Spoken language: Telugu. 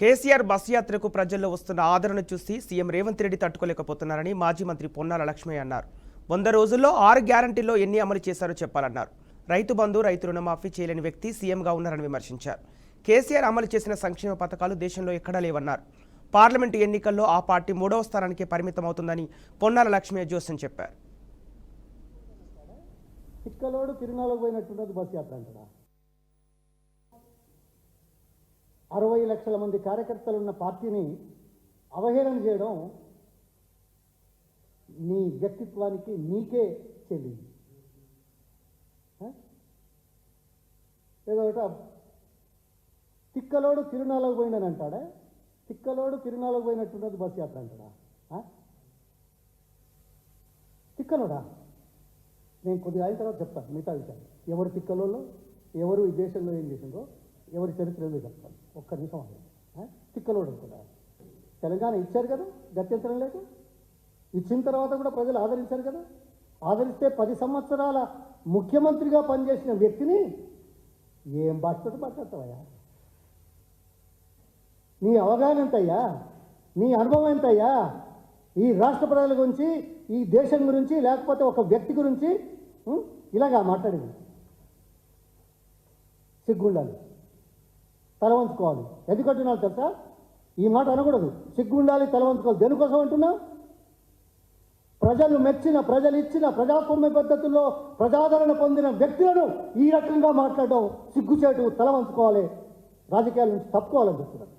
కేసీఆర్ బస్ యాత్రకు ప్రజల్లో వస్తున్న ఆదరణ చూసి సీఎం రేవంత్ రెడ్డి తట్టుకోలేకపోతున్నారని మాజీ మంత్రి పొన్నాల లక్ష్మయ్య అన్నారు. 100 రోజుల్లో 6 గ్యారంటీల్లో ఎన్ని అమలు చేశారో చెప్పాలన్నారు. రైతు బంధు, రైతు రుణమాఫీ చేయలేని వ్యక్తి సీఎంగా ఉన్నారని విమర్శించారు. కేసీఆర్ అమలు చేసిన సంక్షేమ పథకాలు దేశంలో ఎక్కడా లేవన్నారు. పార్లమెంటు ఎన్నికల్లో ఆ పార్టీ 3వ స్థానానికే పరిమితం అవుతుందని పొన్నాల లక్ష్మయ్య జోస్యం చెప్పారు. చిక్కలోడు తిరునాలకు పోయినట్టున్నది బస్ యాత్ర అంటారా? 60 లక్షల మంది కార్యకర్తలు ఉన్న పార్టీని అవహేళన చేయడం నీ వ్యక్తిత్వానికి నీకే చెల్లింది. ఏదో తిక్కలోడు తిరునాలకు పోయినని అంటాడా? తిక్కలోడు తిరునాలకు పోయినట్టున్నది బస్ యాత్ర అంటాడా? తిక్కలోడా? నేను కొద్దిగా అయిన తర్వాత చెప్తాను మిగతా విషయాలు. ఎవరు తిక్కలోళ్ళు, ఎవరు ఈ దేశంలో ఏం చేసిందో, ఎవరి చరిత్ర ఏదో చెప్తాను. ఒక్క నిమిషం అదే తిక్కలోడు అనుకున్నా. తెలంగాణ ఇచ్చారు కదా, గత్యంతరం లేక ఇచ్చిన తర్వాత కూడా ప్రజలు ఆదరించారు కదా. ఆదరిస్తే 10 సంవత్సరాల ముఖ్యమంత్రిగా పనిచేసిన వ్యక్తిని ఏం భాషతో మాట్లాడతావయ్యా? నీ అవగాహన ఎంతయ్యా? నీ అనుభవం ఎంతయ్యా? ఈ రాష్ట్ర ప్రజల గురించి, ఈ దేశం గురించి, లేకపోతే ఒక వ్యక్తి గురించి ఇలాగా మాట్లాడింది. సిగ్గుండాలి, తల వంచుకోవాలి. ఎందుకంటున్నావు తెలుసా? ఈ మాట అనకూడదు. సిగ్గుండాలి, తల వంచుకోవాలి. దేనికోసం అంటున్నా? ప్రజలు మెచ్చిన, ప్రజలు ఇచ్చిన ప్రజాస్వామ్య పద్ధతుల్లో ప్రజాదరణ పొందిన వ్యక్తులను ఈ రకంగా మాట్లాడడం సిగ్గుచేటు, తల వంచుకోవాలి, రాజకీయాల నుంచి తప్పుకోవాలని చెప్తున్నారు.